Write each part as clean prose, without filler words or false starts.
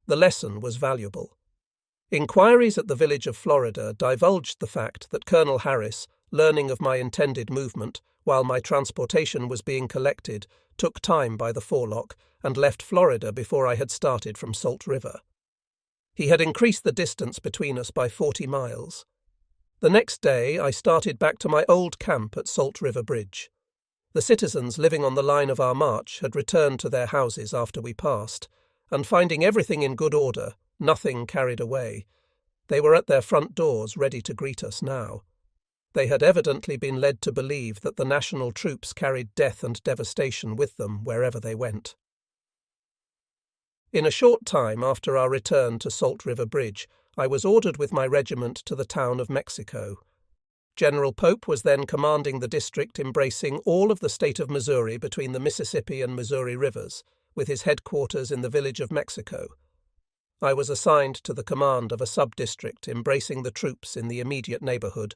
The lesson was valuable. Inquiries at the village of Florida divulged the fact that Colonel Harris, learning of my intended movement while my transportation was being collected, took time by the forelock and left Florida before I had started from Salt River. He had increased the distance between us by 40 miles. The next day I started back to my old camp at Salt River Bridge. The citizens living on the line of our march had returned to their houses after we passed, and finding everything in good order, nothing carried away, they were at their front doors ready to greet us now. They had evidently been led to believe that the national troops carried death and devastation with them wherever they went. In a short time after our return to Salt River Bridge, I was ordered with my regiment to the town of Mexico. General Pope was then commanding the district embracing all of the state of Missouri between the Mississippi and Missouri rivers, with his headquarters in the village of Mexico. I was assigned to the command of a sub-district embracing the troops in the immediate neighborhood,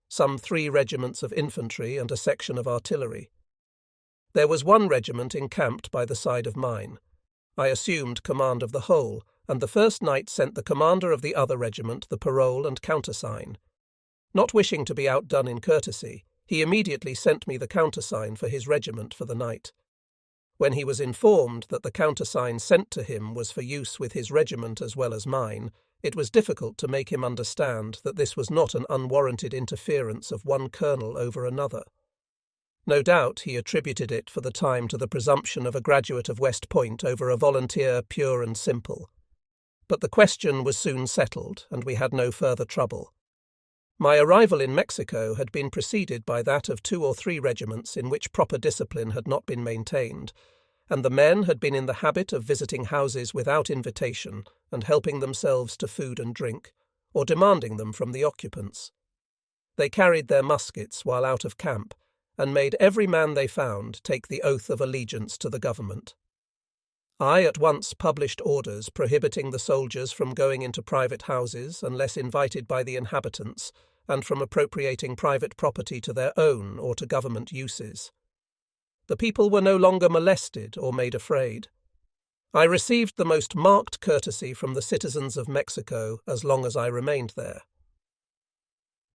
some 3 regiments of infantry and a section of artillery. There was 1 regiment encamped by the side of mine. I assumed command of the whole, and the first night sent the commander of the other regiment the parole and countersign. Not wishing to be outdone in courtesy, he immediately sent me the countersign for his regiment for the night. When he was informed that the countersign sent to him was for use with his regiment as well as mine, it was difficult to make him understand that this was not an unwarranted interference of one colonel over another. No doubt he attributed it for the time to the presumption of a graduate of West Point over a volunteer pure and simple. But the question was soon settled, and we had no further trouble. My arrival in Mexico had been preceded by that of 2 or 3 regiments in which proper discipline had not been maintained, and the men had been in the habit of visiting houses without invitation and helping themselves to food and drink, or demanding them from the occupants. They carried their muskets while out of camp, and made every man they found take the oath of allegiance to the government. I at once published orders prohibiting the soldiers from going into private houses unless invited by the inhabitants, and from appropriating private property to their own or to government uses. The people were no longer molested or made afraid. I received the most marked courtesy from the citizens of Mexico as long as I remained there.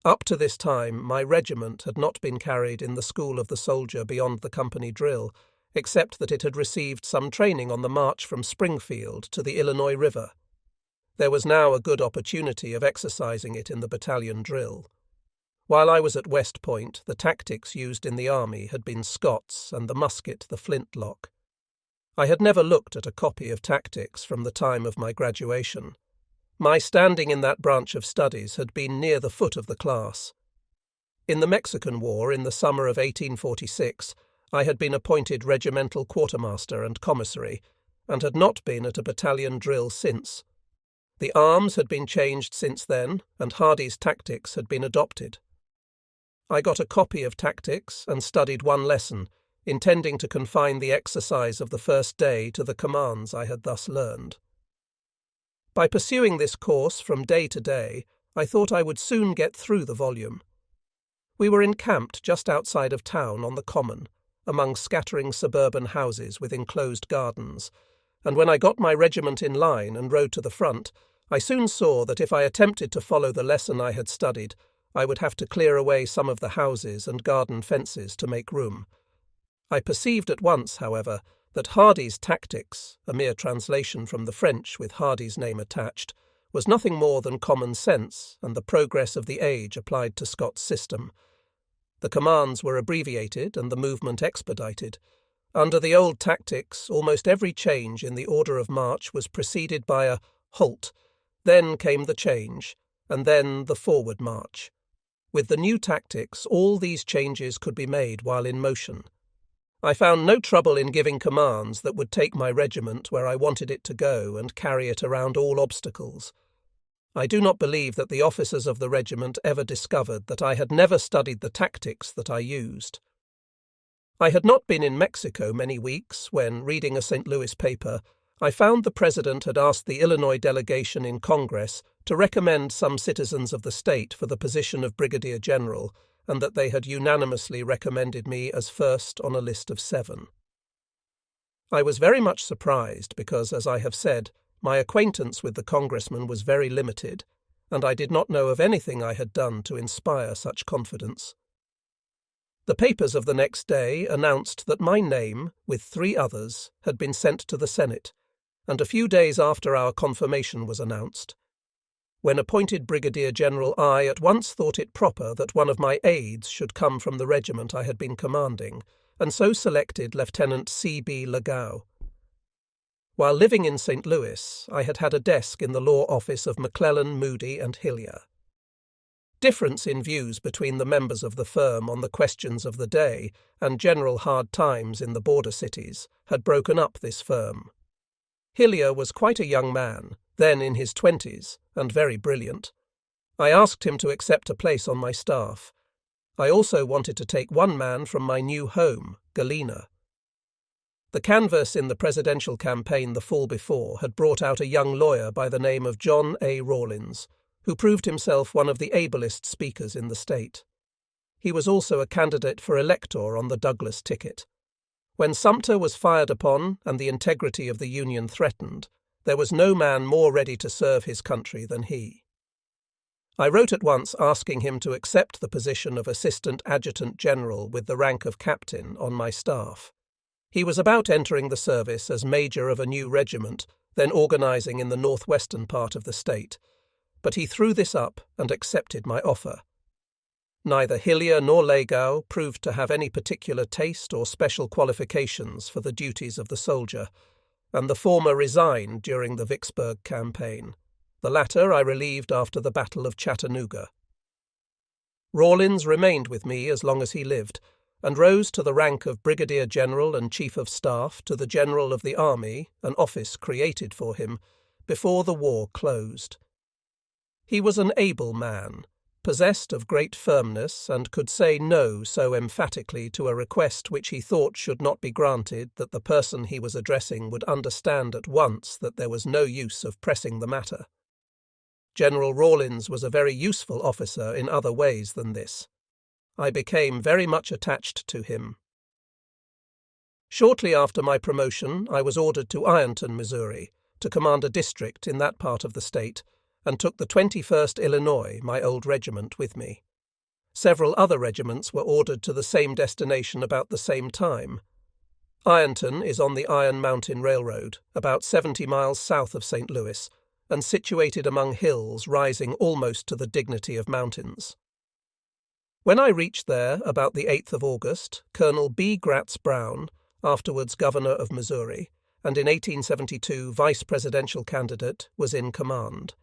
Up to this time, my regiment had not been carried in the school of the soldier beyond the company drill, except that it had received some training on the march from Springfield to the Illinois River. There was now a good opportunity of exercising it in the battalion drill. While I was at West Point, the tactics used in the army had been Scots and the musket the flintlock. I had never looked at a copy of tactics from the time of my graduation. My standing in that branch of studies had been near the foot of the class. In the Mexican War in the summer of 1846, I had been appointed regimental quartermaster and commissary, and had not been at a battalion drill since. The arms had been changed since then, and Hardy's tactics had been adopted. I got a copy of tactics and studied 1 lesson, intending to confine the exercise of the first day to the commands I had thus learned. By pursuing this course from day to day, I thought I would soon get through the volume. We were encamped just outside of town on the common, among scattering suburban houses with enclosed gardens, and when I got my regiment in line and rode to the front, I soon saw that if I attempted to follow the lesson I had studied, I would have to clear away some of the houses and garden fences to make room. I perceived at once, however, that Hardy's tactics, a mere translation from the French with Hardy's name attached, was nothing more than common sense and the progress of the age applied to Scott's system. The commands were abbreviated and the movement expedited. Under the old tactics, almost every change in the order of march was preceded by a halt, then came the change, and then the forward march. With the new tactics, all these changes could be made while in motion. I found no trouble in giving commands that would take my regiment where I wanted it to go and carry it around all obstacles. I do not believe that the officers of the regiment ever discovered that I had never studied the tactics that I used. I had not been in Mexico many weeks when, reading a St. Louis paper, I found the president had asked the Illinois delegation in Congress to recommend some citizens of the state for the position of brigadier general, and that they had unanimously recommended me as first on a list of 7. I was very much surprised because, as I have said, my acquaintance with the congressman was very limited, and I did not know of anything I had done to inspire such confidence. The papers of the next day announced that my name, with 3 others, had been sent to the Senate, and a few days after our confirmation was announced. When appointed Brigadier General, I at once thought it proper that one of my aides should come from the regiment I had been commanding, and so selected Lieutenant C.B. Lagow. While living in St. Louis, I had had a desk in the law office of McClellan, Moody and Hillier. Difference in views between the members of the firm on the questions of the day and general hard times in the border cities had broken up this firm. Hillier was quite a young man, then in his 20s, and very brilliant. I asked him to accept a place on my staff. I also wanted to take one man from my new home, Galena. The canvass in the presidential campaign the fall before had brought out a young lawyer by the name of John A. Rawlins, who proved himself one of the ablest speakers in the state. He was also a candidate for elector on the Douglas ticket. When Sumter was fired upon and the integrity of the Union threatened, there was no man more ready to serve his country than he. I wrote at once asking him to accept the position of Assistant Adjutant General with the rank of Captain on my staff. He was about entering the service as major of a new regiment, then organizing in the northwestern part of the state, but he threw this up and accepted my offer. Neither Hillier nor Lagow proved to have any particular taste or special qualifications for the duties of the soldier, and the former resigned during the Vicksburg campaign. The latter I relieved after the Battle of Chattanooga. Rawlins remained with me as long as he lived, and rose to the rank of Brigadier General and Chief of Staff to the General of the Army, an office created for him, before the war closed. He was an able man, possessed of great firmness, and could say no so emphatically to a request which he thought should not be granted that the person he was addressing would understand at once that there was no use of pressing the matter. General Rawlins was a very useful officer in other ways than this. I became very much attached to him. Shortly after my promotion, I was ordered to Ironton, Missouri, to command a district in that part of the state, and took the 21st Illinois, my old regiment, with me. Several other regiments were ordered to the same destination about the same time. Ironton is on the Iron Mountain Railroad, about 70 miles south of St. Louis, and situated among hills rising almost to the dignity of mountains. When I reached there about the 8th of August, Colonel B. Gratz Brown, afterwards Governor of Missouri, and in 1872 vice-presidential candidate, was in command.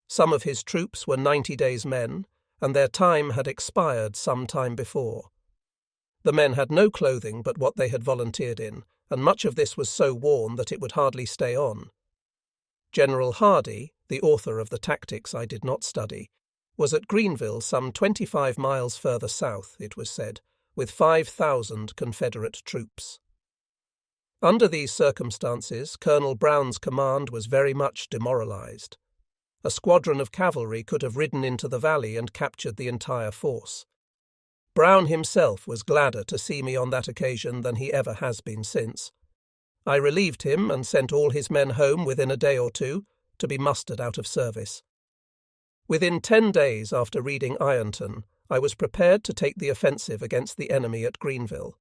Some of his troops were 90 days men, and their time had expired some time before. The men had no clothing but what they had volunteered in, and much of this was so worn that it would hardly stay on. General Hardee, the author of the tactics I did not study, was at Greenville some 25 miles further south, it was said, with 5,000 Confederate troops. Under these circumstances, Colonel Brown's command was very much demoralized. A squadron of cavalry could have ridden into the valley and captured the entire force. Brown himself was gladder to see me on that occasion than he ever has been since. I relieved him and sent all his men home within a day or two, to be mustered out of service. Within 10 days after reading Ironton, I was prepared to take the offensive against the enemy at Greenville.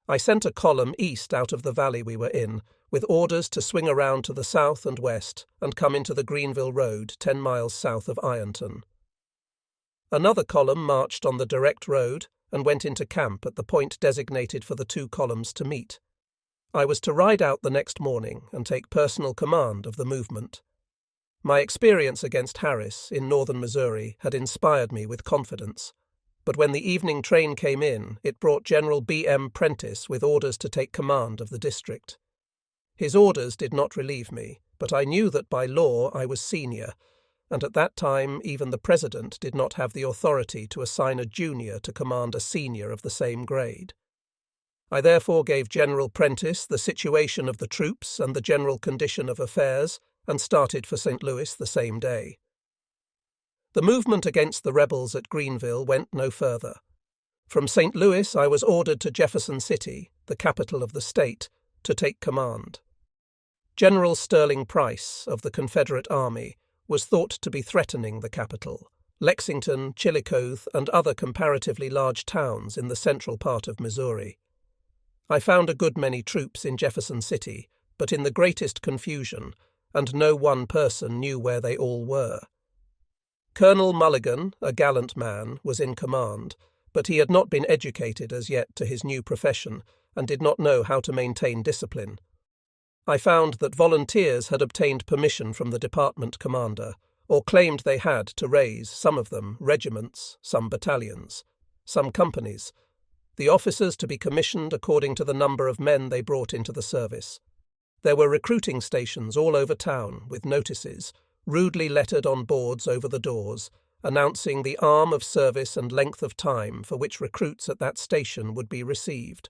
I sent a column east out of the valley we were in, with orders to swing around to the south and west and come into the Greenville Road 10 miles south of Ironton. Another column marched on the direct road and went into camp at the point designated for the 2 columns to meet. I was to ride out the next morning and take personal command of the movement. My experience against Harris in northern Missouri had inspired me with confidence, but when the evening train came in, it brought General B.M. Prentice with orders to take command of the district. His orders did not relieve me, but I knew that by law I was senior, and at that time even the President did not have the authority to assign a junior to command a senior of the same grade. I therefore gave General Prentice the situation of the troops and the general condition of affairs, and started for St. Louis the same day. The movement against the rebels at Greenville went no further. From St. Louis I was ordered to Jefferson City, the capital of the state, to take command. General Sterling Price of the Confederate Army was thought to be threatening the capital. Lexington, Chillicothe, and other comparatively large towns in the central part of Missouri. I found a good many troops in Jefferson City, but in the greatest confusion, and no one person knew where they all were. Colonel Mulligan, a gallant man, was in command, but he had not been educated as yet to his new profession and did not know how to maintain discipline. I found that volunteers had obtained permission from the department commander, or claimed they had to raise, some of them, regiments, some battalions, some companies, the officers to be commissioned according to the number of men they brought into the service. There were recruiting stations all over town, with notices, rudely lettered on boards over the doors, announcing the arm of service and length of time for which recruits at that station would be received.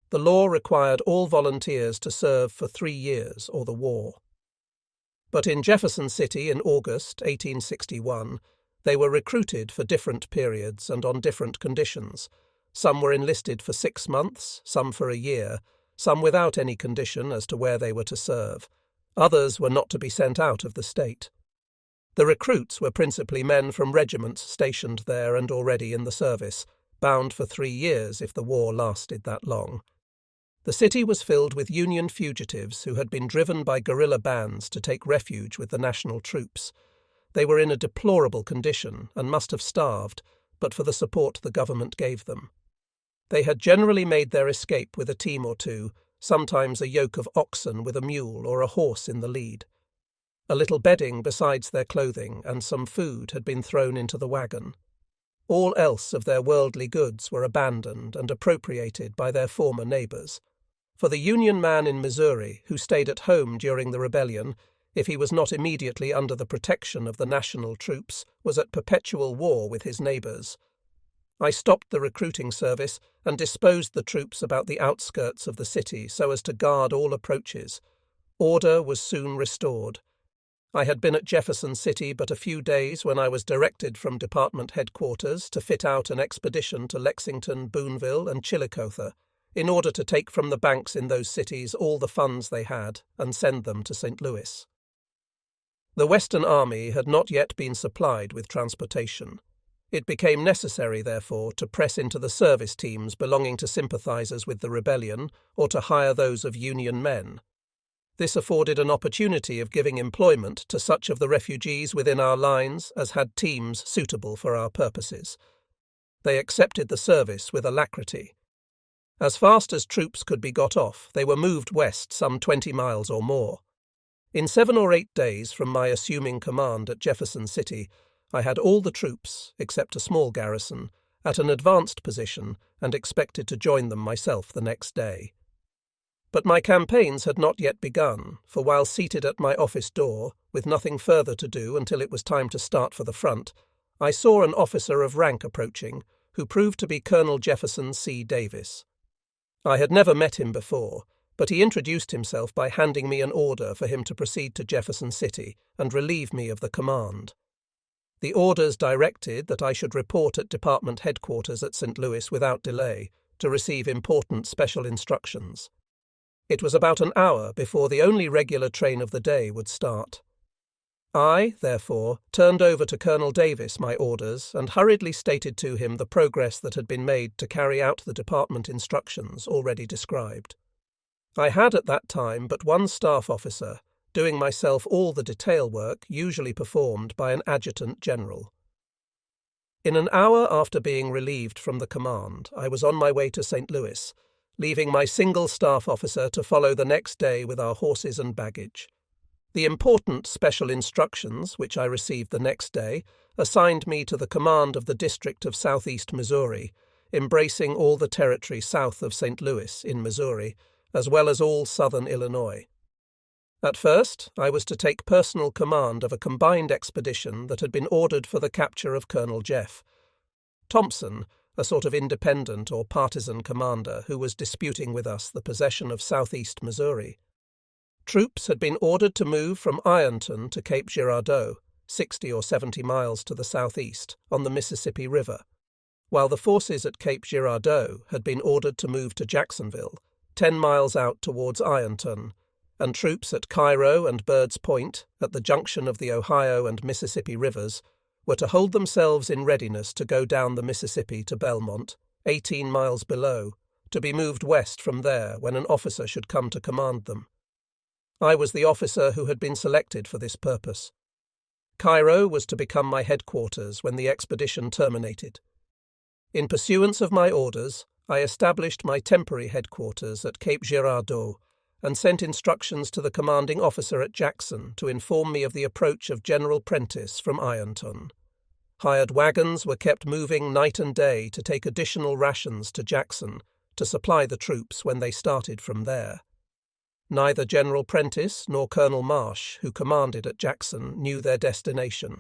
The law required all volunteers to serve for 3 years or the war. But in Jefferson City in August 1861, they were recruited for different periods and on different conditions. Some were enlisted for 6 months, some for a year, some without any condition as to where they were to serve. Others were not to be sent out of the state. The recruits were principally men from regiments stationed there and already in the service, bound for 3 years if the war lasted that long. The city was filled with Union fugitives who had been driven by guerrilla bands to take refuge with the national troops. They were in a deplorable condition and must have starved, but for the support the government gave them. They had generally made their escape with a team or two, sometimes a yoke of oxen with a mule or a horse in the lead. A little bedding besides their clothing and some food had been thrown into the wagon. All else of their worldly goods were abandoned and appropriated by their former neighbors. For the Union man in Missouri who stayed at home during the rebellion, if he was not immediately under the protection of the national troops, was at perpetual war with his neighbors. I stopped the recruiting service and disposed the troops about the outskirts of the city so as to guard all approaches. Order was soon restored. I had been at Jefferson City but a few days when I was directed from department headquarters to fit out an expedition to Lexington, Boonville, and Chillicothe, in order to take from the banks in those cities all the funds they had and send them to St. Louis. The Western Army had not yet been supplied with transportation. It became necessary, therefore, to press into the service teams belonging to sympathizers with the rebellion or to hire those of Union men. This afforded an opportunity of giving employment to such of the refugees within our lines as had teams suitable for our purposes. They accepted the service with alacrity. As fast as troops could be got off, they were moved west some 20 miles or more. In 7 or 8 days from my assuming command at Jefferson City, I had all the troops, except a small garrison, at an advanced position and expected to join them myself the next day. But my campaigns had not yet begun, for while seated at my office door, with nothing further to do until it was time to start for the front, I saw an officer of rank approaching, who proved to be Colonel Jefferson C. Davis. I had never met him before, but he introduced himself by handing me an order for him to proceed to Jefferson City and relieve me of the command. The orders directed that I should report at department headquarters at St. Louis without delay, to receive important special instructions. It was about an hour before the only regular train of the day would start. I, therefore, turned over to Colonel Davis my orders and hurriedly stated to him the progress that had been made to carry out the department instructions already described. I had at that time but one staff officer, doing myself all the detail work usually performed by an adjutant general. In an hour after being relieved from the command, I was on my way to St. Louis, leaving my single staff officer to follow the next day with our horses and baggage. The important special instructions, which I received the next day, assigned me to the command of the district of southeast Missouri, embracing all the territory south of St. Louis in Missouri, as well as all southern Illinois. At first, I was to take personal command of a combined expedition that had been ordered for the capture of Colonel Jeff. Thompson, a sort of independent or partisan commander who was disputing with us the possession of southeast Missouri. Troops had been ordered to move from Ironton to Cape Girardeau, 60 or 70 miles to the southeast, on the Mississippi River, while the forces at Cape Girardeau had been ordered to move to Jacksonville, 10 miles out towards Ironton, and troops at Cairo and Bird's Point, at the junction of the Ohio and Mississippi rivers, were to hold themselves in readiness to go down the Mississippi to Belmont, 18 miles below, to be moved west from there when an officer should come to command them. I was the officer who had been selected for this purpose. Cairo was to become my headquarters when the expedition terminated. In pursuance of my orders, I established my temporary headquarters at Cape Girardeau and sent instructions to the commanding officer at Jackson to inform me of the approach of General Prentiss from Ironton. Hired wagons were kept moving night and day to take additional rations to Jackson to supply the troops when they started from there. Neither General Prentiss nor Colonel Marsh, who commanded at Jackson, knew their destination.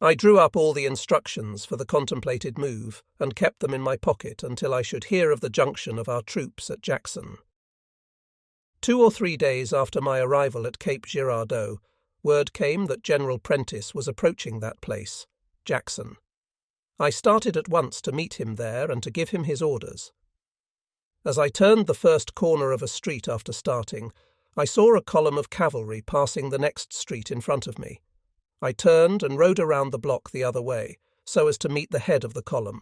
I drew up all the instructions for the contemplated move and kept them in my pocket until I should hear of the junction of our troops at Jackson. 2 or 3 days after my arrival at Cape Girardeau, word came that General Prentiss was approaching that place, Jackson. I started at once to meet him there and to give him his orders. As I turned the first corner of a street after starting, I saw a column of cavalry passing the next street in front of me. I turned and rode around the block the other way, so as to meet the head of the column.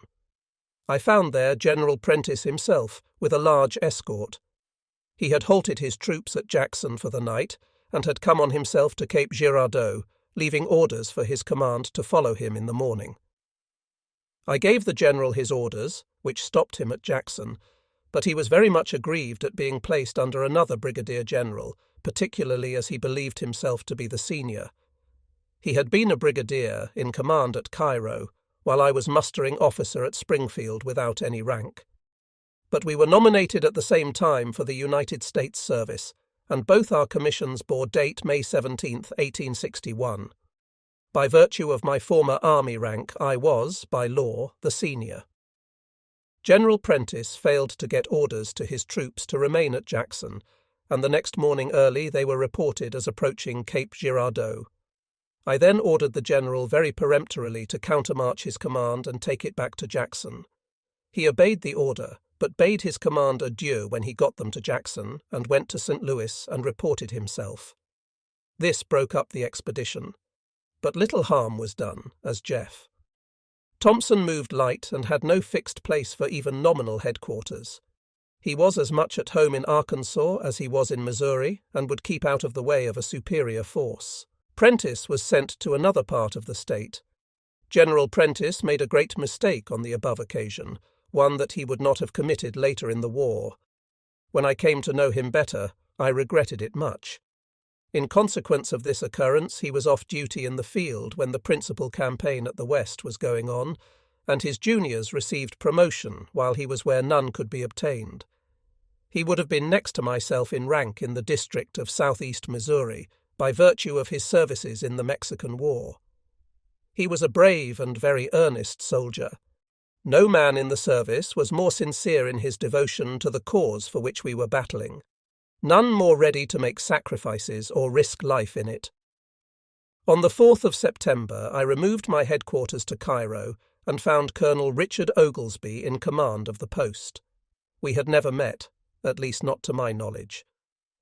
I found there General Prentiss himself, with a large escort. He had halted his troops at Jackson for the night, and had come on himself to Cape Girardeau, leaving orders for his command to follow him in the morning. I gave the general his orders, which stopped him at Jackson, but he was very much aggrieved at being placed under another brigadier general, particularly as he believed himself to be the senior. He had been a brigadier in command at Cairo, while I was mustering officer at Springfield without any rank. But we were nominated at the same time for the United States service, and both our commissions bore date May 17, 1861. By virtue of my former army rank, I was, by law, the senior. General Prentiss failed to get orders to his troops to remain at Jackson, and the next morning early they were reported as approaching Cape Girardeau. I then ordered the general very peremptorily to countermarch his command and take it back to Jackson. He obeyed the order, but bade his command adieu when he got them to Jackson, and went to St. Louis and reported himself. This broke up the expedition, but little harm was done, as Jeff. Thompson moved light and had no fixed place for even nominal headquarters. He was as much at home in Arkansas as he was in Missouri, and would keep out of the way of a superior force. Prentiss was sent to another part of the state. General Prentiss made a great mistake on the above occasion, one that he would not have committed later in the war. When I came to know him better, I regretted it much. In consequence of this occurrence, he was off duty in the field when the principal campaign at the West was going on, and his juniors received promotion while he was where none could be obtained. He would have been next to myself in rank in the district of southeast Missouri by virtue of his services in the Mexican War. He was a brave and very earnest soldier. No man in the service was more sincere in his devotion to the cause for which we were battling. None more ready to make sacrifices or risk life in it. On the 4th of September, I removed my headquarters to Cairo and found Colonel Richard Oglesby in command of the post. We had never met, at least not to my knowledge.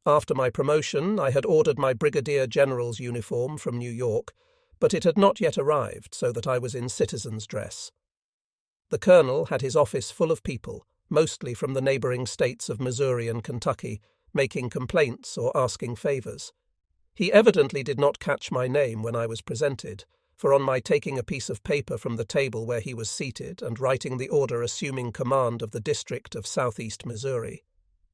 After my promotion, I had ordered my brigadier general's uniform from New York, but it had not yet arrived, so that I was in citizen's dress. The colonel had his office full of people, mostly from the neighboring states of Missouri and Kentucky, making complaints or asking favors. He evidently did not catch my name when I was presented, for on my taking a piece of paper from the table where he was seated and writing the order assuming command of the district of southeast Missouri,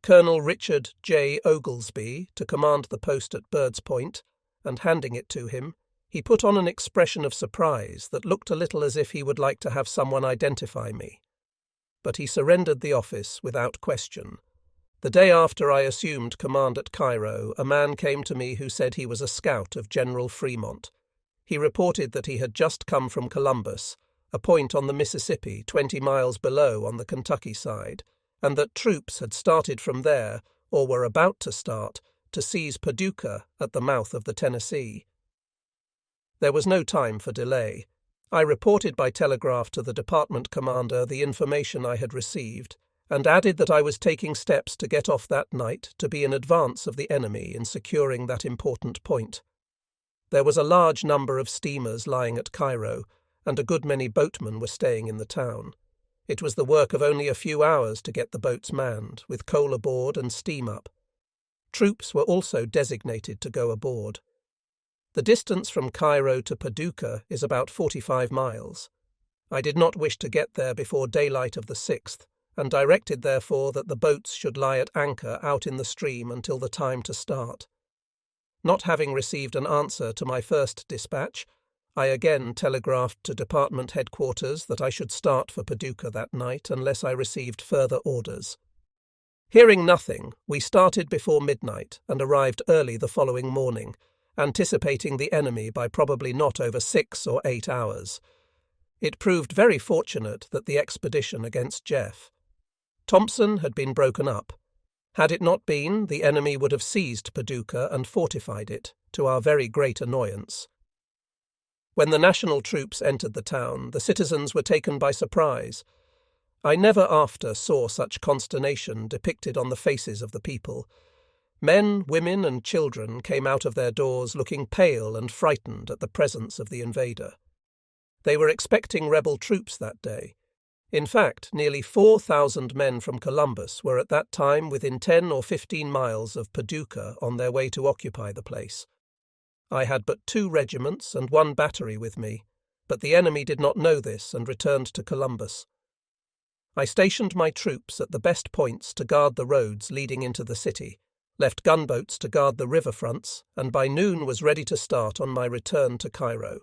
Colonel Richard J. Oglesby, to command the post at Bird's Point, and handing it to him, he put on an expression of surprise that looked a little as if he would like to have someone identify me. But he surrendered the office without question. The day after I assumed command at Cairo, a man came to me who said he was a scout of General Fremont. He reported that he had just come from Columbus, a point on the Mississippi 20 miles below on the Kentucky side, and that troops had started from there, or were about to start, to seize Paducah at the mouth of the Tennessee. There was no time for delay. I reported by telegraph to the department commander the information I had received, and added that I was taking steps to get off that night to be in advance of the enemy in securing that important point. There was a large number of steamers lying at Cairo, and a good many boatmen were staying in the town. It was the work of only a few hours to get the boats manned, with coal aboard and steam up. Troops were also designated to go aboard. The distance from Cairo to Paducah is about 45 miles. I did not wish to get there before daylight of the 6th, and directed therefore that the boats should lie at anchor out in the stream until the time to start. Not having received an answer to my first dispatch, I again telegraphed to department headquarters that I should start for Paducah that night unless I received further orders. Hearing nothing, we started before midnight and arrived early the following morning, anticipating the enemy by probably not over 6 or 8 hours. It proved very fortunate that the expedition against Jeff. Thompson had been broken up. Had it not been, the enemy would have seized Paducah and fortified it, to our very great annoyance. When the national troops entered the town, the citizens were taken by surprise. I never after saw such consternation depicted on the faces of the people. Men, women, and children came out of their doors looking pale and frightened at the presence of the invader. They were expecting rebel troops that day. In fact, nearly 4,000 men from Columbus were at that time within 10 or 15 miles of Paducah on their way to occupy the place. I had but 2 regiments and 1 battery with me, but the enemy did not know this and returned to Columbus. I stationed my troops at the best points to guard the roads leading into the city, left gunboats to guard the river fronts, and by noon was ready to start on my return to Cairo.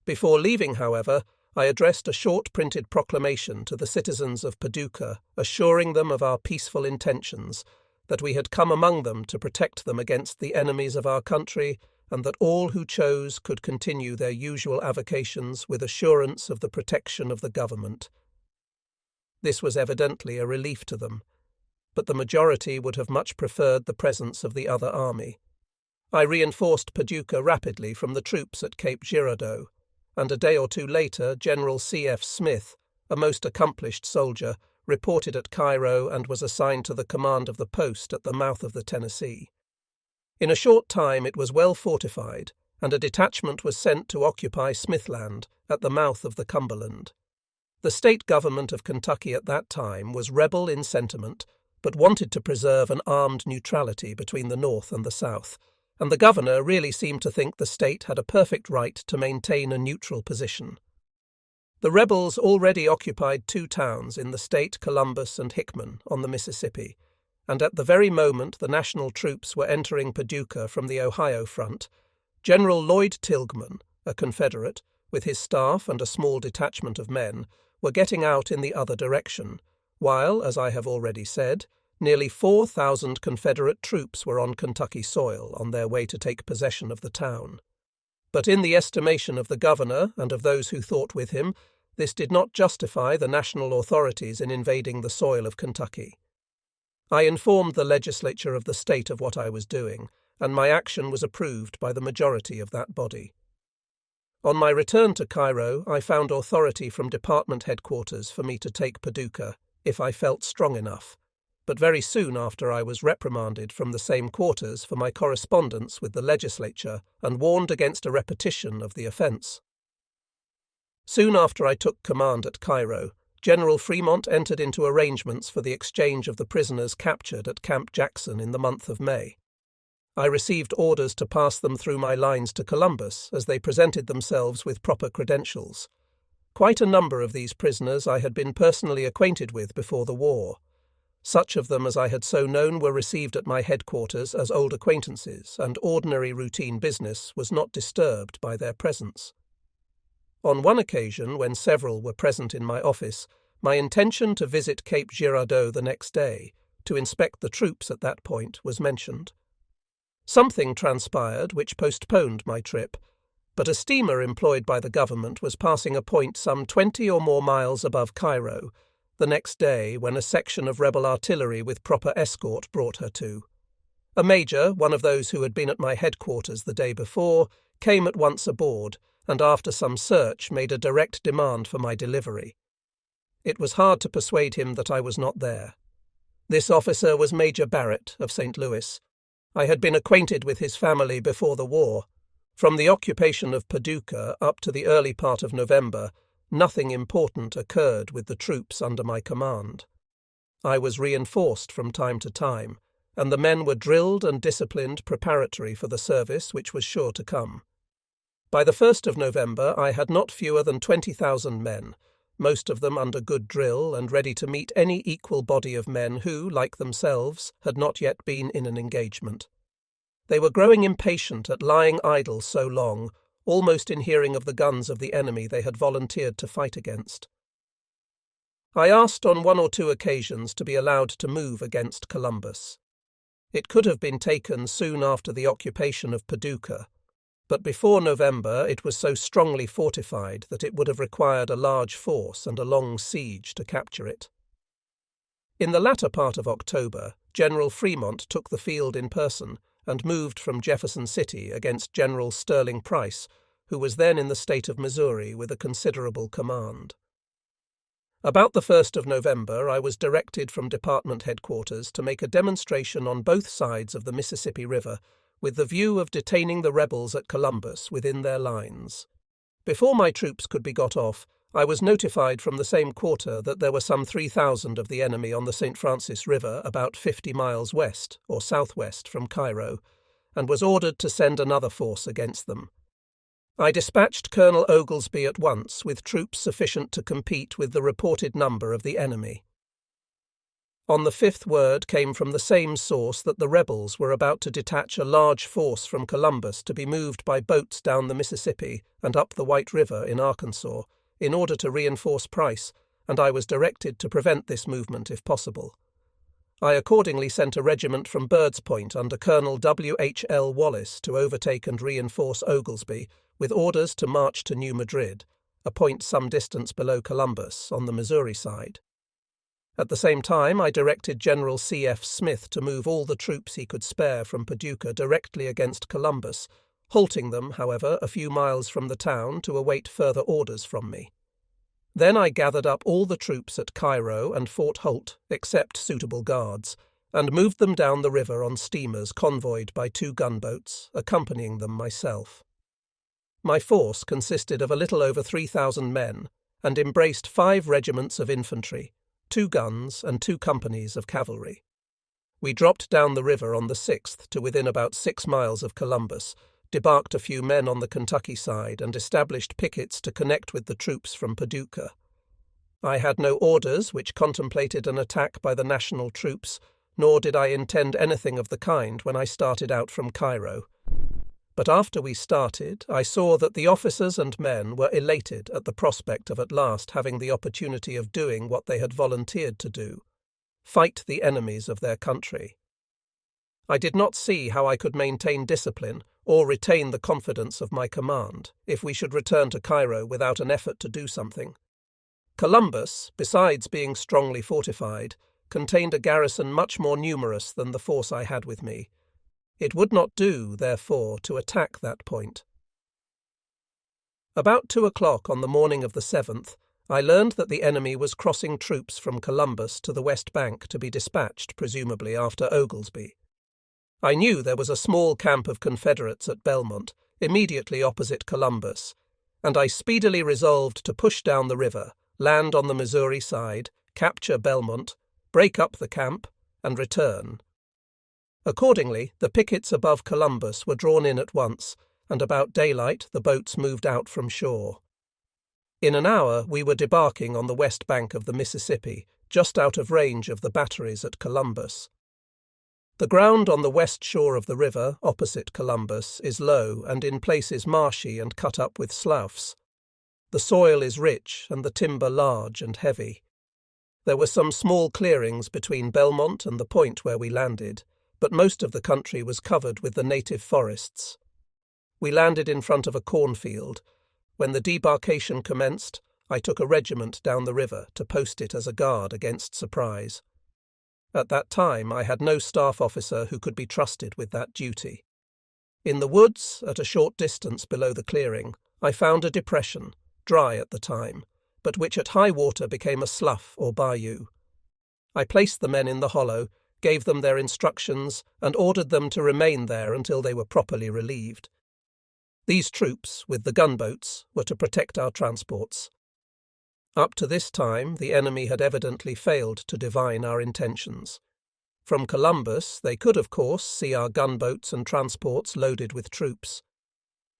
Before leaving, however, I addressed a short printed proclamation to the citizens of Paducah, assuring them of our peaceful intentions, that we had come among them to protect them against the enemies of our country, and that all who chose could continue their usual avocations with assurance of the protection of the government. This was evidently a relief to them, but the majority would have much preferred the presence of the other army. I reinforced Paducah rapidly from the troops at Cape Girardeau, and a day or 2 later General C.F. Smith, a most accomplished soldier, reported at Cairo and was assigned to the command of the post at the mouth of the Tennessee. In a short time it was well fortified, and a detachment was sent to occupy Smithland at the mouth of the Cumberland. The state government of Kentucky at that time was rebel in sentiment, but wanted to preserve an armed neutrality between the North and the South, and the governor really seemed to think the state had a perfect right to maintain a neutral position. The rebels already occupied 2 towns in the state, Columbus and Hickman, on the Mississippi, and at the very moment the national troops were entering Paducah from the Ohio front, General Lloyd Tilghman, a Confederate, with his staff and a small detachment of men, were getting out in the other direction, while, as I have already said, nearly 4,000 Confederate troops were on Kentucky soil on their way to take possession of the town. But in the estimation of the governor and of those who thought with him, this did not justify the national authorities in invading the soil of Kentucky. I informed the legislature of the state of what I was doing, and my action was approved by the majority of that body. On my return to Cairo, I found authority from department headquarters for me to take Paducah, if I felt strong enough, but very soon after I was reprimanded from the same quarters for my correspondence with the legislature and warned against a repetition of the offence. Soon after I took command at Cairo, General Fremont entered into arrangements for the exchange of the prisoners captured at Camp Jackson in the month of May. I received orders to pass them through my lines to Columbus as they presented themselves with proper credentials. Quite a number of these prisoners I had been personally acquainted with before the war. Such of them as I had so known were received at my headquarters as old acquaintances, and ordinary routine business was not disturbed by their presence. On one occasion, when several were present in my office, my intention to visit Cape Girardeau the next day, to inspect the troops at that point, was mentioned. Something transpired which postponed my trip, but a steamer employed by the government was passing a point some 20 or more miles above Cairo the next day when a section of rebel artillery with proper escort brought her to. A major, one of those who had been at my headquarters the day before, came at once aboard, and after some search made a direct demand for my delivery. It was hard to persuade him that I was not there. This officer was Major Barrett of St. Louis. I had been acquainted with his family before the war. From the occupation of Paducah up to the early part of November, nothing important occurred with the troops under my command. I was reinforced from time to time, and the men were drilled and disciplined preparatory for the service which was sure to come. By the 1st of November I had not fewer than 20,000 men, most of them under good drill and ready to meet any equal body of men who, like themselves, had not yet been in an engagement. They were growing impatient at lying idle so long, almost in hearing of the guns of the enemy they had volunteered to fight against. I asked on one or two occasions to be allowed to move against Columbus. It could have been taken soon after the occupation of Paducah, but before November it was so strongly fortified that it would have required a large force and a long siege to capture it. In the latter part of October, General Fremont took the field in person and moved from Jefferson City against General Sterling Price, who was then in the state of Missouri with a considerable command. About the 1st of November I was directed from department headquarters to make a demonstration on both sides of the Mississippi River with the view of detaining the rebels at Columbus within their lines. Before my troops could be got off, I was notified from the same quarter that there were some 3,000 of the enemy on the St. Francis River about 50 miles west or southwest from Cairo, and was ordered to send another force against them. I dispatched Colonel Oglesby at once with troops sufficient to compete with the reported number of the enemy. On the 5th word came from the same source that the rebels were about to detach a large force from Columbus to be moved by boats down the Mississippi and up the White River in Arkansas, in order to reinforce Price, and I was directed to prevent this movement if possible. I accordingly sent a regiment from Bird's Point under Colonel W. H. L. Wallace to overtake and reinforce Oglesby, with orders to march to New Madrid, a point some distance below Columbus, on the Missouri side. At the same time, I directed General C. F. Smith to move all the troops he could spare from Paducah directly against Columbus, halting them, however, a few miles from the town to await further orders from me. Then I gathered up all the troops at Cairo and Fort Holt, except suitable guards, and moved them down the river on steamers convoyed by 2 gunboats, accompanying them myself. My force consisted of a little over 3,000 men, and embraced 5 regiments of infantry, 2 guns, and 2 companies of cavalry. We dropped down the river on the 6th to within about 6 miles of Columbus, debarked a few men on the Kentucky side, and established pickets to connect with the troops from Paducah. I had no orders which contemplated an attack by the national troops, nor did I intend anything of the kind when I started out from Cairo. But after we started, I saw that the officers and men were elated at the prospect of at last having the opportunity of doing what they had volunteered to do: fight the enemies of their country. I did not see how I could maintain discipline or retain the confidence of my command if we should return to Cairo without an effort to do something. Columbus, besides being strongly fortified, contained a garrison much more numerous than the force I had with me. It would not do, therefore, to attack that point. About 2 o'clock on the morning of the 7th, I learned that the enemy was crossing troops from Columbus to the west bank to be dispatched, presumably after Oglesby. I knew there was a small camp of Confederates at Belmont, immediately opposite Columbus, and I speedily resolved to push down the river, land on the Missouri side, capture Belmont, break up the camp, and return. Accordingly, the pickets above Columbus were drawn in at once, and about daylight the boats moved out from shore. In an hour we were debarking on the west bank of the Mississippi, just out of range of the batteries at Columbus. The ground on the west shore of the river, opposite Columbus, is low and in places marshy and cut up with sloughs. The soil is rich and the timber large and heavy. There were some small clearings between Belmont and the point where we landed, but most of the country was covered with the native forests. We landed in front of a cornfield. When the debarkation commenced, I took a regiment down the river to post it as a guard against surprise. At that time I had no staff officer who could be trusted with that duty. In the woods, at a short distance below the clearing, I found a depression, dry at the time, but which at high water became a slough or bayou. I placed the men in the hollow, gave them their instructions, and ordered them to remain there until they were properly relieved. These troops, with the gunboats, were to protect our transports. Up to this time, the enemy had evidently failed to divine our intentions. From Columbus, they could, of course, see our gunboats and transports loaded with troops.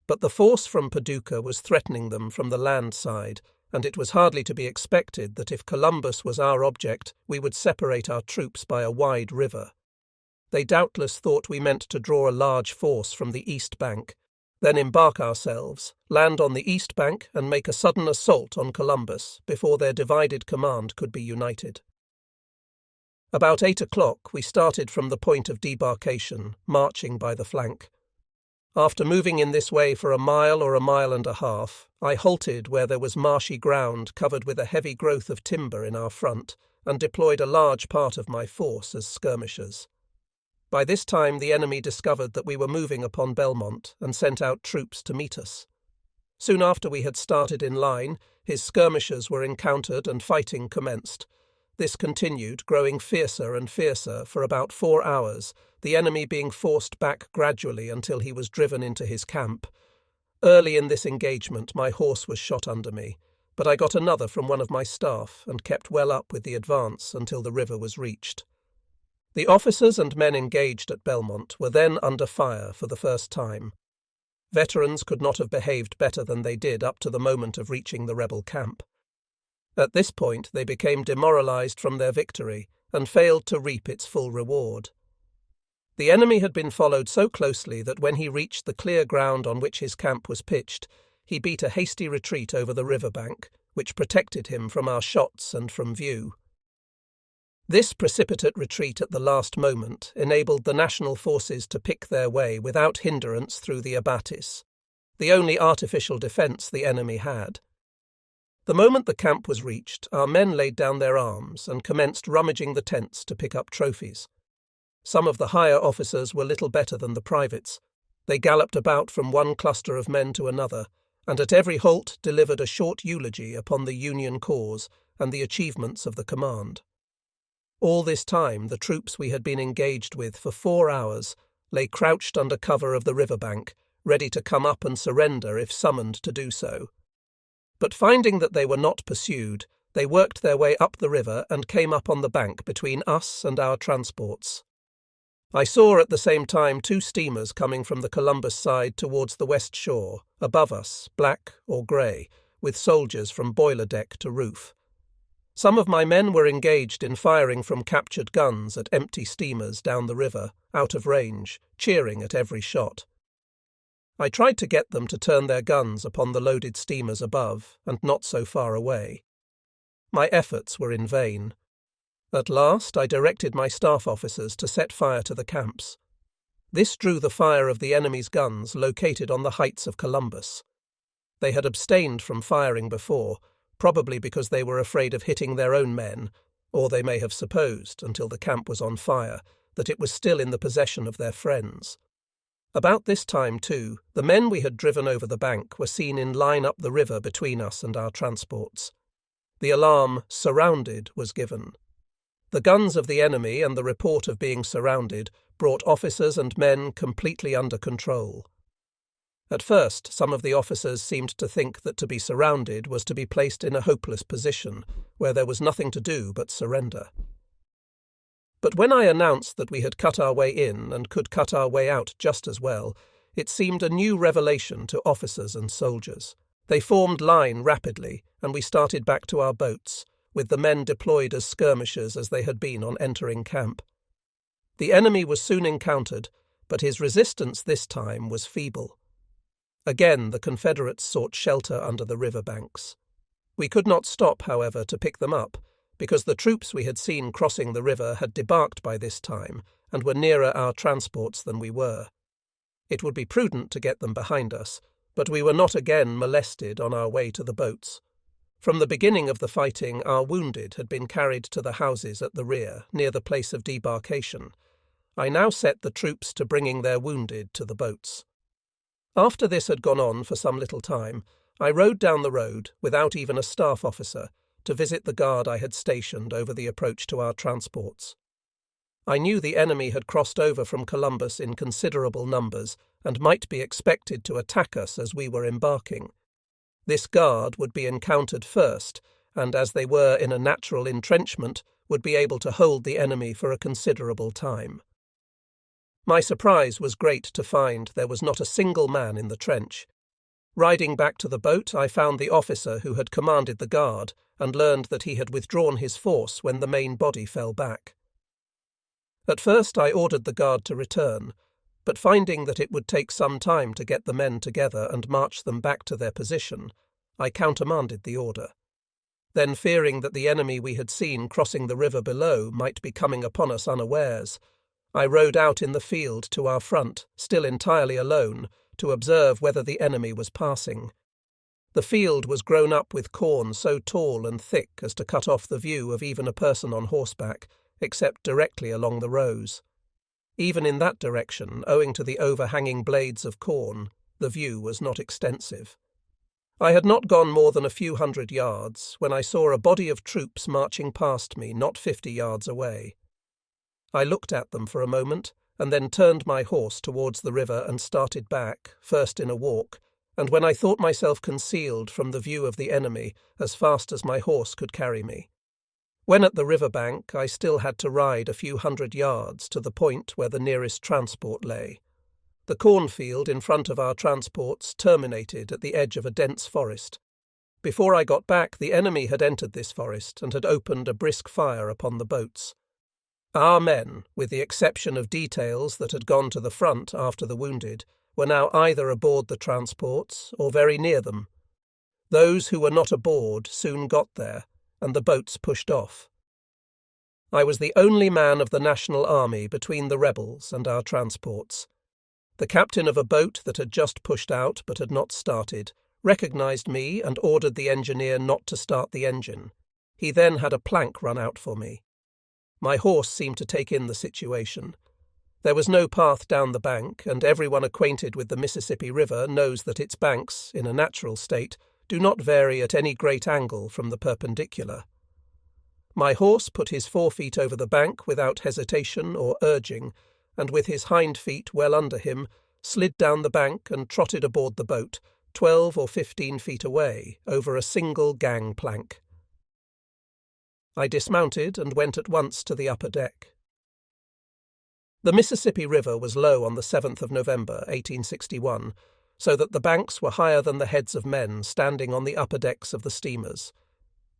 But the force from Paducah was threatening them from the land side, and it was hardly to be expected that if Columbus was our object, we would separate our troops by a wide river. They doubtless thought we meant to draw a large force from the east bank, then embark ourselves, land on the east bank, and make a sudden assault on Columbus before their divided command could be united. About 8 o'clock we started from the point of debarkation, marching by the flank. After moving in this way for a mile or a mile and a half, I halted where there was marshy ground covered with a heavy growth of timber in our front, and deployed a large part of my force as skirmishers. By this time the enemy discovered that we were moving upon Belmont and sent out troops to meet us. Soon after we had started in line, his skirmishers were encountered and fighting commenced. This continued, growing fiercer and fiercer, for about 4 hours, the enemy being forced back gradually until he was driven into his camp. Early in this engagement my horse was shot under me, but I got another from one of my staff and kept well up with the advance until the river was reached. The officers and men engaged at Belmont were then under fire for the first time. Veterans could not have behaved better than they did up to the moment of reaching the rebel camp. At this point they became demoralized from their victory and failed to reap its full reward. The enemy had been followed so closely that when he reached the clear ground on which his camp was pitched, he beat a hasty retreat over the river bank, which protected him from our shots and from view. This precipitate retreat at the last moment enabled the national forces to pick their way without hindrance through the abatis, the only artificial defence the enemy had. The moment the camp was reached, our men laid down their arms and commenced rummaging the tents to pick up trophies. Some of the higher officers were little better than the privates. They galloped about from one cluster of men to another, and at every halt delivered a short eulogy upon the Union cause and the achievements of the command. All this time the troops we had been engaged with for 4 hours lay crouched under cover of the river bank, ready to come up and surrender if summoned to do so. But finding that they were not pursued, they worked their way up the river and came up on the bank between us and our transports. I saw at the same time 2 steamers coming from the Columbus side towards the west shore, above us, black or grey, with soldiers from boiler deck to roof. Some of my men were engaged in firing from captured guns at empty steamers down the river, out of range, cheering at every shot. I tried to get them to turn their guns upon the loaded steamers above, and not so far away. My efforts were in vain. At last I directed my staff officers to set fire to the camps. This drew the fire of the enemy's guns located on the heights of Columbus. They had abstained from firing before, probably because they were afraid of hitting their own men, or they may have supposed, until the camp was on fire, that it was still in the possession of their friends. About this time, too, the men we had driven over the bank were seen in line up the river between us and our transports. The alarm, "Surrounded," was given. The guns of the enemy and the report of being surrounded brought officers and men completely under control. At first, some of the officers seemed to think that to be surrounded was to be placed in a hopeless position, where there was nothing to do but surrender. But when I announced that we had cut our way in and could cut our way out just as well, it seemed a new revelation to officers and soldiers. They formed line rapidly, and we started back to our boats, with the men deployed as skirmishers as they had been on entering camp. The enemy was soon encountered, but his resistance this time was feeble. Again the Confederates sought shelter under the river banks. We could not stop, however, to pick them up, because the troops we had seen crossing the river had debarked by this time and were nearer our transports than we were. It would be prudent to get them behind us, but we were not again molested on our way to the boats. From the beginning of the fighting, our wounded had been carried to the houses at the rear, near the place of debarkation. I now set the troops to bringing their wounded to the boats. After this had gone on for some little time, I rode down the road, without even a staff officer, to visit the guard I had stationed over the approach to our transports. I knew the enemy had crossed over from Columbus in considerable numbers and might be expected to attack us as we were embarking. This guard would be encountered first, and as they were in a natural entrenchment, would be able to hold the enemy for a considerable time. My surprise was great to find there was not a single man in the trench. Riding back to the boat, I found the officer who had commanded the guard and learned that he had withdrawn his force when the main body fell back. At first I ordered the guard to return, but finding that it would take some time to get the men together and march them back to their position, I countermanded the order. Then, fearing that the enemy we had seen crossing the river below might be coming upon us unawares, I rode out in the field to our front, still entirely alone, to observe whether the enemy was passing. The field was grown up with corn so tall and thick as to cut off the view of even a person on horseback, except directly along the rows. Even in that direction, owing to the overhanging blades of corn, the view was not extensive. I had not gone more than a few hundred yards when I saw a body of troops marching past me not 50 yards away. I looked at them for a moment, and then turned my horse towards the river and started back, first in a walk, and when I thought myself concealed from the view of the enemy, as fast as my horse could carry me. When at the river bank, I still had to ride a few hundred yards to the point where the nearest transport lay. The cornfield in front of our transports terminated at the edge of a dense forest. Before I got back, the enemy had entered this forest and had opened a brisk fire upon the boats. Our men, with the exception of details that had gone to the front after the wounded, were now either aboard the transports or very near them. Those who were not aboard soon got there, and the boats pushed off. I was the only man of the National Army between the rebels and our transports. The captain of a boat that had just pushed out but had not started recognized me and ordered the engineer not to start the engine. He then had a plank run out for me. My horse seemed to take in the situation. There was no path down the bank, and everyone acquainted with the Mississippi River knows that its banks, in a natural state, do not vary at any great angle from the perpendicular. My horse put his forefeet over the bank without hesitation or urging, and with his hind feet well under him, slid down the bank and trotted aboard the boat, 12 or 15 feet away, over a single gang plank. I dismounted and went at once to the upper deck. The Mississippi River was low on the 7th of November, 1861, so that the banks were higher than the heads of men standing on the upper decks of the steamers.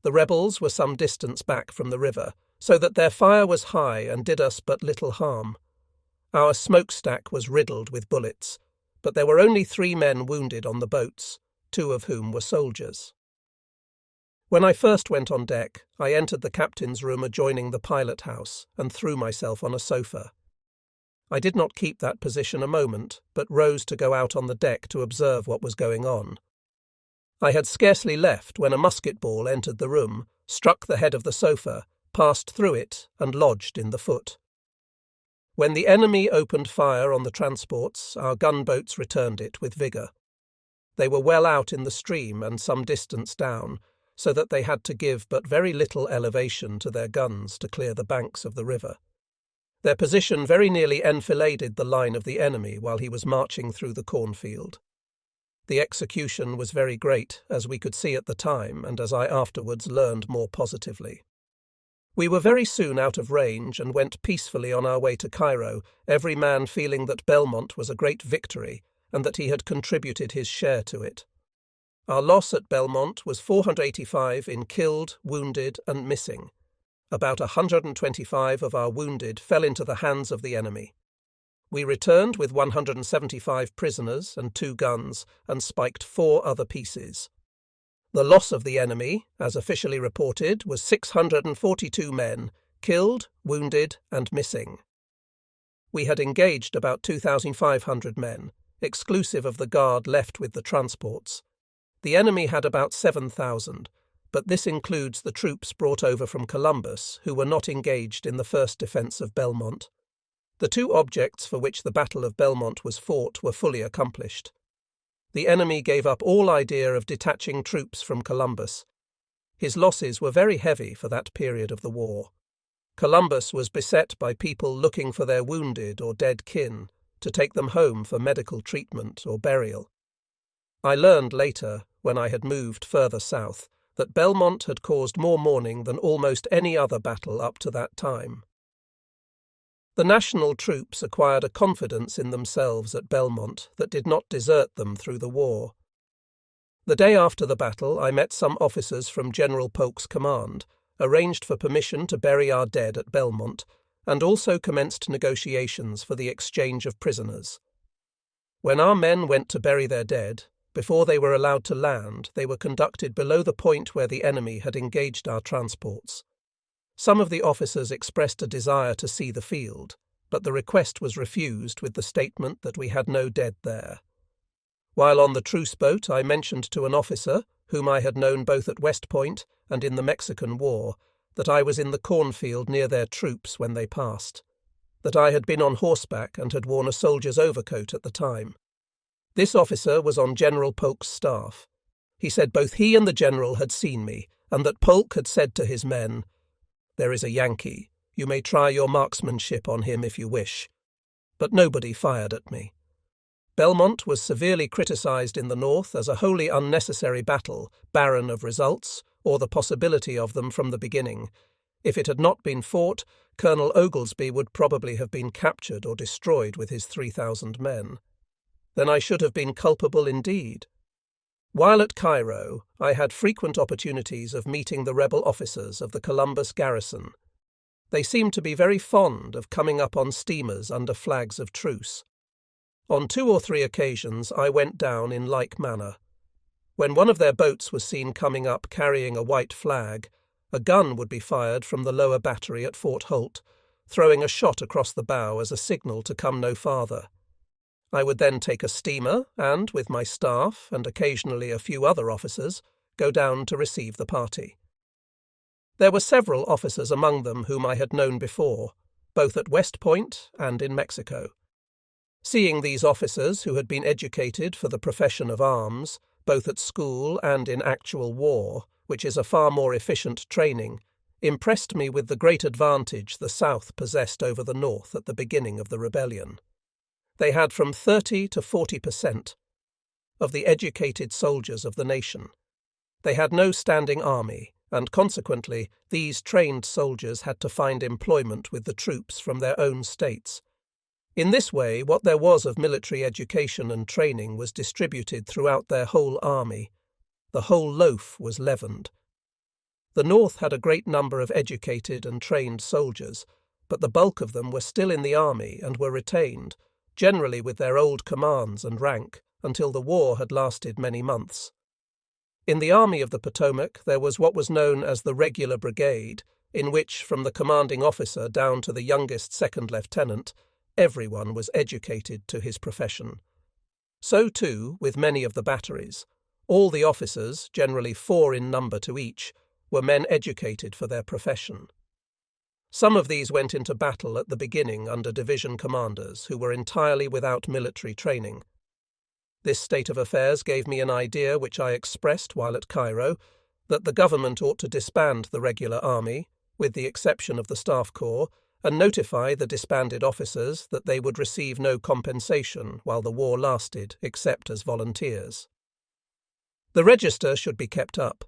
The rebels were some distance back from the river, so that their fire was high and did us but little harm. Our smokestack was riddled with bullets, but there were only 3 men wounded on the boats, 2 of whom were soldiers. When I first went on deck, I entered the captain's room adjoining the pilot house and threw myself on a sofa. I did not keep that position a moment, but rose to go out on the deck to observe what was going on. I had scarcely left when a musket ball entered the room, struck the head of the sofa, passed through it, and lodged in the foot. When the enemy opened fire on the transports, our gunboats returned it with vigour. They were well out in the stream and some distance down, so that they had to give but very little elevation to their guns to clear the banks of the river. Their position very nearly enfiladed the line of the enemy while he was marching through the cornfield. The execution was very great, as we could see at the time and as I afterwards learned more positively. We were very soon out of range and went peacefully on our way to Cairo, every man feeling that Belmont was a great victory and that he had contributed his share to it. Our loss at Belmont was 485 in killed, wounded, and missing. About 125 of our wounded fell into the hands of the enemy. We returned with 175 prisoners and 2 guns and spiked 4 other pieces. The loss of the enemy, as officially reported, was 642 men, killed, wounded, and missing. We had engaged about 2,500 men, exclusive of the guard left with the transports. The enemy had about 7,000, but this includes the troops brought over from Columbus, who were not engaged in the first defence of Belmont. The 2 objects for which the Battle of Belmont was fought were fully accomplished. the enemy gave up all idea of detaching troops from Columbus. His losses were very heavy for that period of the war. Columbus was beset by people looking for their wounded or dead kin to take them home for medical treatment or burial. I learned later, when I had moved further south, that Belmont had caused more mourning than almost any other battle up to that time. The national troops acquired a confidence in themselves at Belmont that did not desert them through the war. The day after the battle, I met some officers from General Polk's command, arranged for permission to bury our dead at Belmont, and also commenced negotiations for the exchange of prisoners. When our men went to bury their dead, before they were allowed to land, they were conducted below the point where the enemy had engaged our transports. Some of the officers expressed a desire to see the field, but the request was refused with the statement that we had no dead there. While on the truce boat, I mentioned to an officer, whom I had known both at West Point and in the Mexican War, that I was in the cornfield near their troops when they passed, that I had been on horseback and had worn a soldier's overcoat at the time. This officer was on General Polk's staff. He said both he and the general had seen me, and that Polk had said to his men, "There is a Yankee. You may try your marksmanship on him if you wish." But nobody fired at me. Belmont was severely criticized in the North as a wholly unnecessary battle, barren of results, or the possibility of them from the beginning. If it had not been fought, Colonel Oglesby would probably have been captured or destroyed with his 3,000 men. Then I should have been culpable indeed. While at Cairo, I had frequent opportunities of meeting the rebel officers of the Columbus garrison. They seemed to be very fond of coming up on steamers under flags of truce. On 2 or 3 occasions I went down in like manner. When one of their boats was seen coming up carrying a white flag, a gun would be fired from the lower battery at Fort Holt, throwing a shot across the bow as a signal to come no farther. I would then take a steamer and, with my staff and occasionally a few other officers, go down to receive the party. There were several officers among them whom I had known before, both at West Point and in Mexico. Seeing these officers who had been educated for the profession of arms, both at school and in actual war, which is a far more efficient training, impressed me with the great advantage the South possessed over the North at the beginning of the rebellion. They had from 30 to 40% of the educated soldiers of the nation. They had no standing army, and consequently these trained soldiers had to find employment with the troops from their own states. In this way, what there was of military education and training was distributed throughout their whole army. The whole loaf was leavened. The North had a great number of educated and trained soldiers, but the bulk of them were still in the army and were retained, generally with their old commands and rank, until the war had lasted many months. In the Army of the Potomac there was what was known as the Regular Brigade, in which, from the commanding officer down to the youngest second lieutenant, everyone was educated to his profession. So, too, with many of the batteries. All the officers, generally 4 in number to each, were men educated for their profession. Some of these went into battle at the beginning under division commanders who were entirely without military training. This state of affairs gave me an idea which I expressed while at Cairo, that the government ought to disband the regular army, with the exception of the Staff Corps, and notify the disbanded officers that they would receive no compensation while the war lasted except as volunteers. The register should be kept up,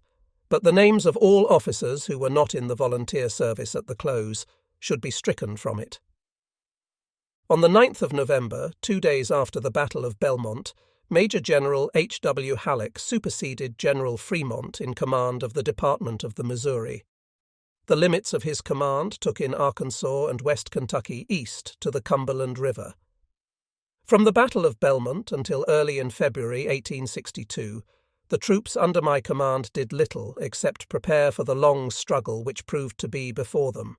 but the names of all officers who were not in the volunteer service at the close should be stricken from it. On the 9th of November, 2 days after the Battle of Belmont, Major General H.W. Halleck superseded General Fremont in command of the Department of the Missouri. The limits of his command took in Arkansas and West Kentucky east to the Cumberland River. From the Battle of Belmont until early in February 1862, the troops under my command did little except prepare for the long struggle which proved to be before them.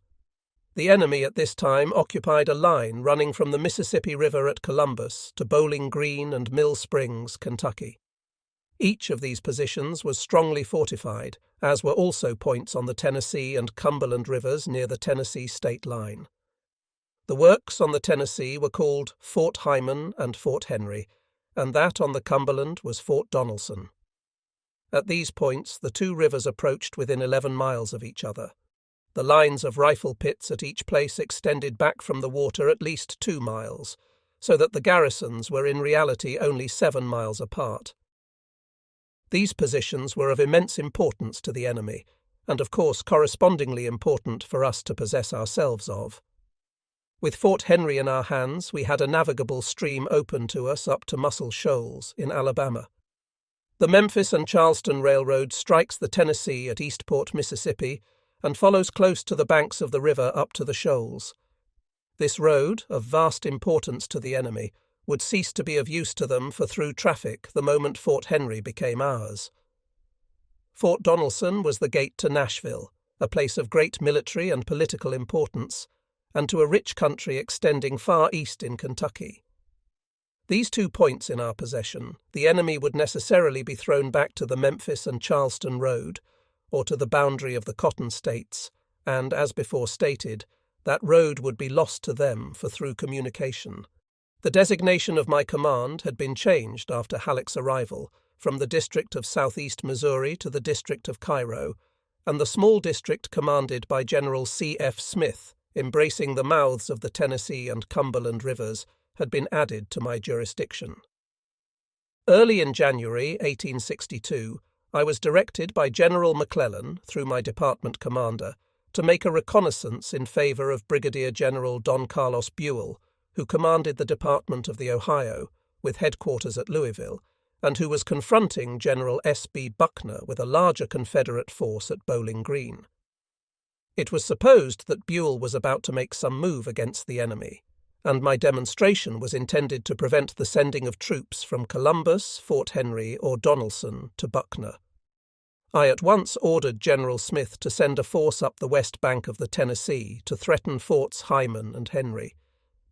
The enemy at this time occupied a line running from the Mississippi River at Columbus to Bowling Green and Mill Springs, Kentucky. Each of these positions was strongly fortified, as were also points on the Tennessee and Cumberland rivers near the Tennessee state line. The works on the Tennessee were called Fort Hyman and Fort Henry, and that on the Cumberland was Fort Donelson. At these points, the two rivers approached within 11 miles of each other. The lines of rifle pits at each place extended back from the water at least 2 miles, so that the garrisons were in reality only 7 miles apart. These positions were of immense importance to the enemy, and of course correspondingly important for us to possess ourselves of. With Fort Henry in our hands, we had a navigable stream open to us up to Muscle Shoals in Alabama. The Memphis and Charleston Railroad strikes the Tennessee at Eastport, Mississippi, and follows close to the banks of the river up to the shoals. This road, of vast importance to the enemy, would cease to be of use to them for through traffic the moment Fort Henry became ours. Fort Donelson was the gate to Nashville, a place of great military and political importance, and to a rich country extending far east in Kentucky. These 2 points in our possession, the enemy would necessarily be thrown back to the Memphis and Charleston road, or to the boundary of the Cotton States, and, as before stated, that road would be lost to them for through communication. The designation of my command had been changed after Halleck's arrival, from the district of southeast Missouri to the district of Cairo, and the small district commanded by General C.F. Smith, embracing the mouths of the Tennessee and Cumberland rivers, had been added to my jurisdiction. Early in January 1862, I was directed by General McClellan, through my department commander, to make a reconnaissance in favor of Brigadier General Don Carlos Buell, who commanded the Department of the Ohio, with headquarters at Louisville, and who was confronting General S.B. Buckner with a larger Confederate force at Bowling Green. It was supposed that Buell was about to make some move against the enemy, and my demonstration was intended to prevent the sending of troops from Columbus, Fort Henry, or Donelson to Buckner. I at once ordered General Smith to send a force up the west bank of the Tennessee to threaten Forts Hyman and Henry.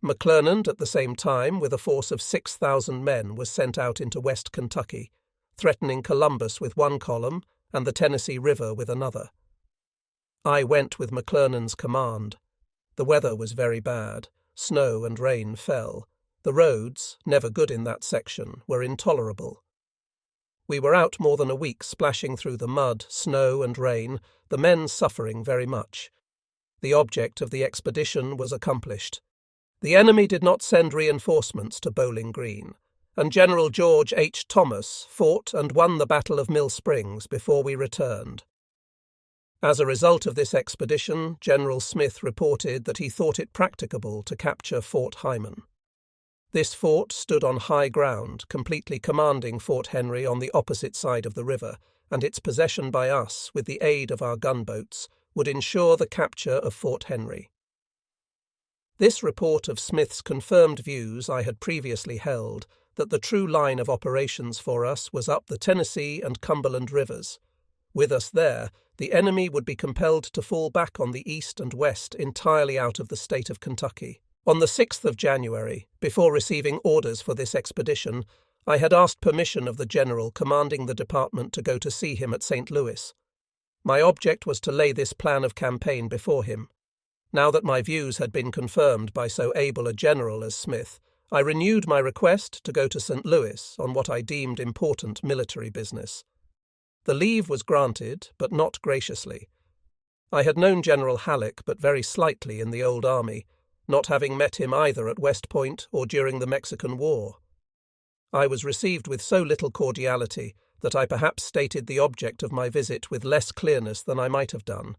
McClernand, at the same time, with a force of 6,000 men, was sent out into West Kentucky, threatening Columbus with one column and the Tennessee River with another. I went with McClernand's command. The weather was very bad. Snow and rain fell. The roads, never good in that section, were intolerable. We were out more than a week splashing through the mud, snow and rain, the men suffering very much. The object of the expedition was accomplished. The enemy did not send reinforcements to Bowling Green, and General George H. Thomas fought and won the Battle of Mill Springs before we returned. As a result of this expedition, General Smith reported that he thought it practicable to capture Fort Hyman. This fort stood on high ground, completely commanding Fort Henry on the opposite side of the river, and its possession by us, with the aid of our gunboats, would ensure the capture of Fort Henry. This report of Smith's confirmed views I had previously held, that the true line of operations for us was up the Tennessee and Cumberland rivers. With us there, the enemy would be compelled to fall back on the east and west entirely out of the state of Kentucky. On the 6th of January, before receiving orders for this expedition, I had asked permission of the general commanding the department to go to see him at St. Louis. My object was to lay this plan of campaign before him. Now that my views had been confirmed by so able a general as Smith, I renewed my request to go to St. Louis on what I deemed important military business. The leave was granted, but not graciously. I had known General Halleck but very slightly in the old army, not having met him either at West Point or during the Mexican War. I was received with so little cordiality that I perhaps stated the object of my visit with less clearness than I might have done,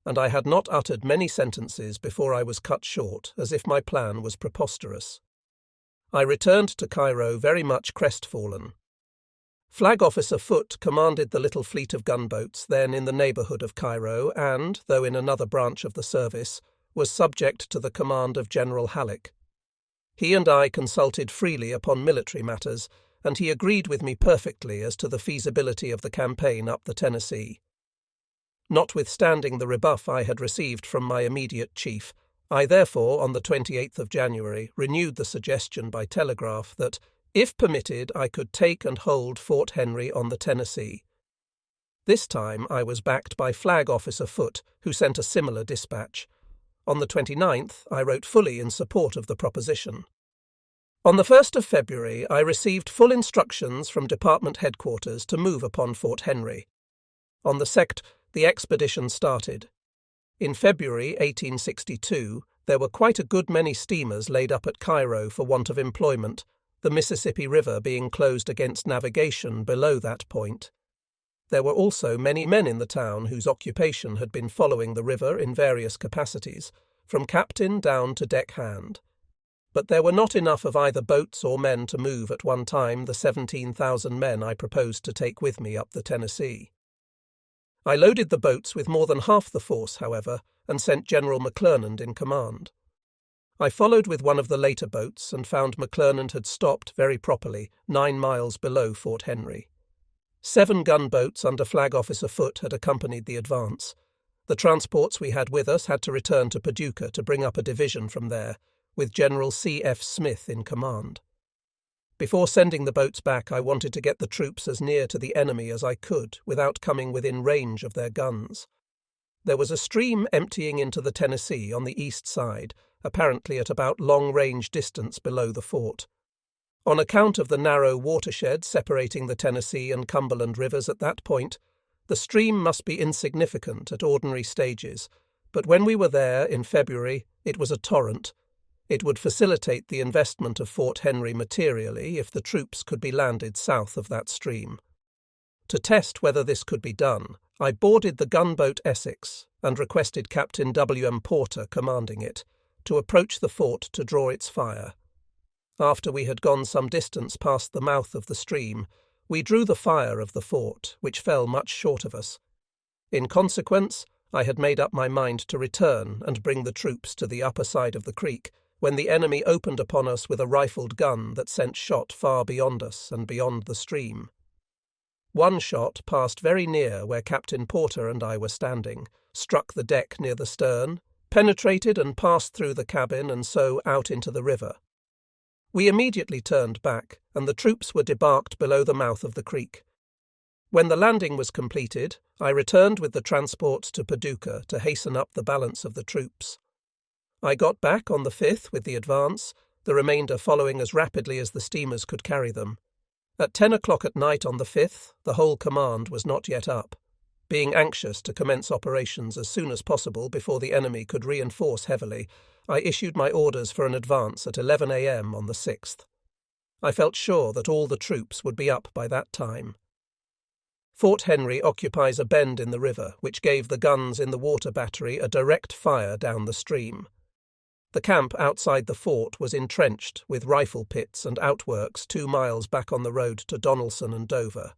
and I had not uttered many sentences before I was cut short, as if my plan was preposterous. I returned to Cairo very much crestfallen. Flag Officer Foote commanded the little fleet of gunboats then in the neighbourhood of Cairo and, though in another branch of the service, was subject to the command of General Halleck. He and I consulted freely upon military matters, and he agreed with me perfectly as to the feasibility of the campaign up the Tennessee. Notwithstanding the rebuff I had received from my immediate chief, I therefore, on the 28th of January, renewed the suggestion by telegraph that, if permitted, I could take and hold Fort Henry on the Tennessee. This time I was backed by Flag Officer Foote, who sent a similar dispatch. On the 29th, I wrote fully in support of the proposition. On the 1st of February, I received full instructions from Department Headquarters to move upon Fort Henry. On the 2nd, the expedition started. In February 1862, there were quite a good many steamers laid up at Cairo for want of employment, the Mississippi River being closed against navigation below that point. There were also many men in the town whose occupation had been following the river in various capacities, from captain down to deckhand. But there were not enough of either boats or men to move at one time the 17,000 men I proposed to take with me up the Tennessee. I loaded the boats with more than half the force, however, and sent General McClernand in command. I followed with one of the later boats and found McClernand had stopped very properly 9 miles below Fort Henry. 7 gunboats under Flag Officer Foote had accompanied the advance. The transports we had with us had to return to Paducah to bring up a division from there, with General C. F. Smith in command. Before sending the boats back, I wanted to get the troops as near to the enemy as I could without coming within range of their guns. There was a stream emptying into the Tennessee on the east side, apparently at about long-range distance below the fort. On account of the narrow watershed separating the Tennessee and Cumberland rivers at that point, the stream must be insignificant at ordinary stages, but when we were there in February, it was a torrent. It would facilitate the investment of Fort Henry materially if the troops could be landed south of that stream. To test whether this could be done, I boarded the gunboat Essex and requested Captain W. M. Porter, commanding it, to approach the fort to draw its fire. After we had gone some distance past the mouth of the stream, we drew the fire of the fort, which fell much short of us. In consequence, I had made up my mind to return and bring the troops to the upper side of the creek, when the enemy opened upon us with a rifled gun that sent shot far beyond us and beyond the stream. One shot passed very near where Captain Porter and I were standing, struck the deck near the stern, penetrated and passed through the cabin and so out into the river. We immediately turned back, and the troops were debarked below the mouth of the creek. When the landing was completed, I returned with the transports to Paducah to hasten up the balance of the troops. I got back on the 5th with the advance, the remainder following as rapidly as the steamers could carry them. At 10 o'clock at night on the 5th, the whole command was not yet up. Being anxious to commence operations as soon as possible before the enemy could reinforce heavily, I issued my orders for an advance at 11 a.m. on the 6th. I felt sure that all the troops would be up by that time. Fort Henry occupies a bend in the river, which gave the guns in the water battery a direct fire down the stream. The camp outside the fort was entrenched with rifle pits and outworks 2 miles back on the road to Donelson and Dover.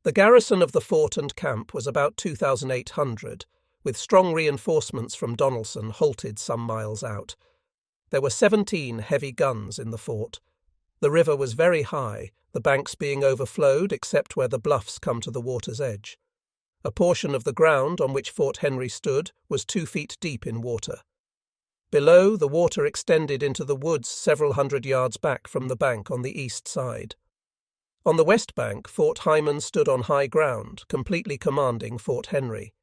The garrison of the fort and camp was about 2,800, with strong reinforcements from Donelson halted some miles out. There were 17 heavy guns in the fort. The river was very high, the banks being overflowed except where the bluffs come to the water's edge. A portion of the ground on which Fort Henry stood was 2 feet deep in water. Below, the water extended into the woods several hundred yards back from the bank on the east side. On the west bank, Fort Hyman stood on high ground, completely commanding Fort Henry.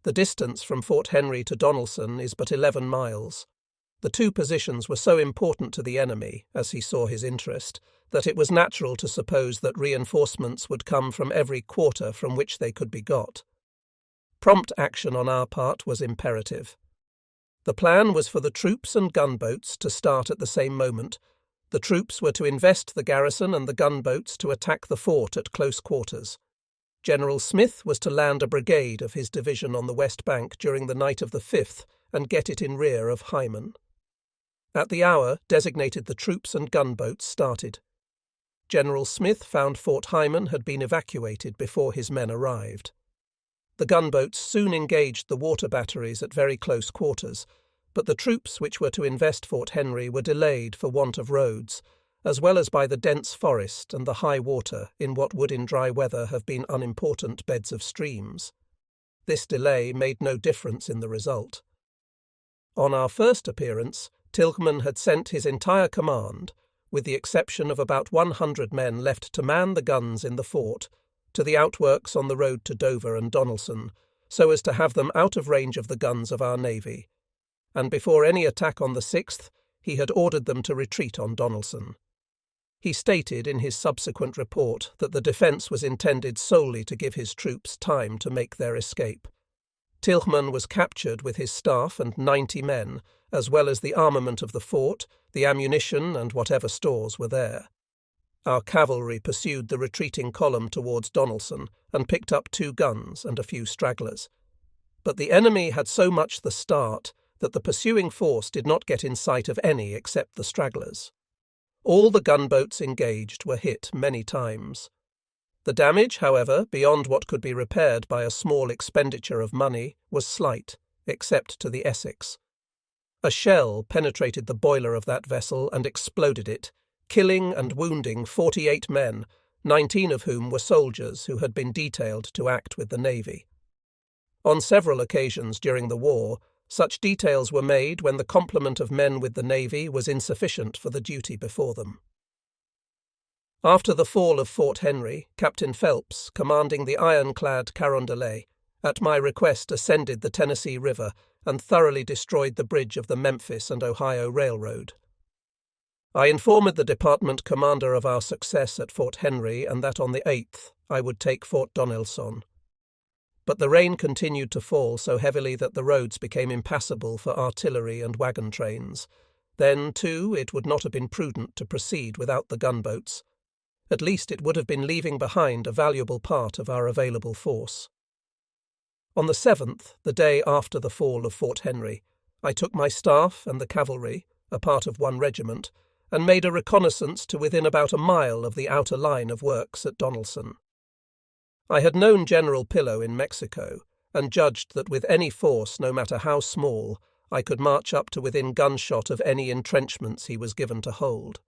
The distance from Fort Henry to Donelson is but 11 miles. The 2 positions were so important to the enemy, as he saw his interest, that it was natural to suppose that reinforcements would come from every quarter from which they could be got. Prompt action on our part was imperative. The plan was for the troops and gunboats to start at the same moment. The troops were to invest the garrison and the gunboats to attack the fort at close quarters. General Smith was to land a brigade of his division on the west bank during the night of the 5th and get it in rear of Hyman. At the hour designated, the troops and gunboats started. General Smith found Fort Hyman had been evacuated before his men arrived. The gunboats soon engaged the water batteries at very close quarters, but the troops which were to invest Fort Henry were delayed for want of roads, as well as by the dense forest and the high water in what would in dry weather have been unimportant beds of streams. This delay made no difference in the result. On our first appearance, Tilghman had sent his entire command, with the exception of about 100 men left to man the guns in the fort, to the outworks on the road to Dover and Donelson, so as to have them out of range of the guns of our navy. And before any attack on the 6th, he had ordered them to retreat on Donelson. He stated in his subsequent report that the defence was intended solely to give his troops time to make their escape. Tilghman was captured with his staff and 90 men, as well as the armament of the fort, the ammunition and whatever stores were there. Our cavalry pursued the retreating column towards Donelson and picked up 2 guns and a few stragglers. But the enemy had so much the start that the pursuing force did not get in sight of any except the stragglers. All the gunboats engaged were hit many times. The damage, however, beyond what could be repaired by a small expenditure of money, was slight, except to the Essex. A shell penetrated the boiler of that vessel and exploded it, killing and wounding 48 men, 19 of whom were soldiers who had been detailed to act with the Navy. On several occasions during the war, such details were made when the complement of men with the Navy was insufficient for the duty before them. After the fall of Fort Henry, Captain Phelps, commanding the ironclad Carondelet, at my request ascended the Tennessee River and thoroughly destroyed the bridge of the Memphis and Ohio Railroad. I informed the department commander of our success at Fort Henry and that on the 8th I would take Fort Donelson. But the rain continued to fall so heavily that the roads became impassable for artillery and wagon trains. Then, too, it would not have been prudent to proceed without the gunboats. At least it would have been leaving behind a valuable part of our available force. On the 7th, the day after the fall of Fort Henry, I took my staff and the cavalry, a part of one regiment, and made a reconnaissance to within about a mile of the outer line of works at Donelson. I had known General Pillow in Mexico, and judged that with any force, no matter how small, I could march up to within gunshot of any entrenchments he was given to hold.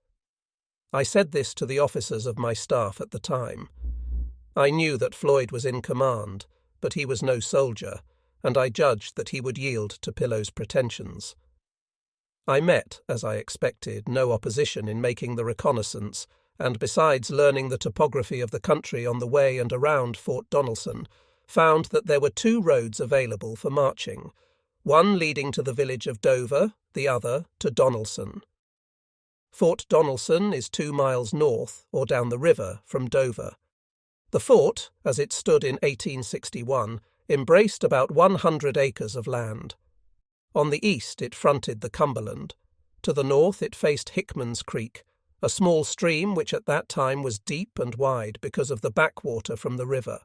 I said this to the officers of my staff at the time. I knew that Floyd was in command, but he was no soldier, and I judged that he would yield to Pillow's pretensions. I met, as I expected, no opposition in making the reconnaissance, and besides learning the topography of the country on the way and around Fort Donelson, found that there were 2 roads available for marching, one leading to the village of Dover, the other to Donelson. Fort Donelson is 2 miles north, or down the river, from Dover. The fort, as it stood in 1861, embraced about 100 acres of land. On the east it fronted the Cumberland. To the north it faced Hickman's Creek, a small stream which at that time was deep and wide because of the backwater from the river.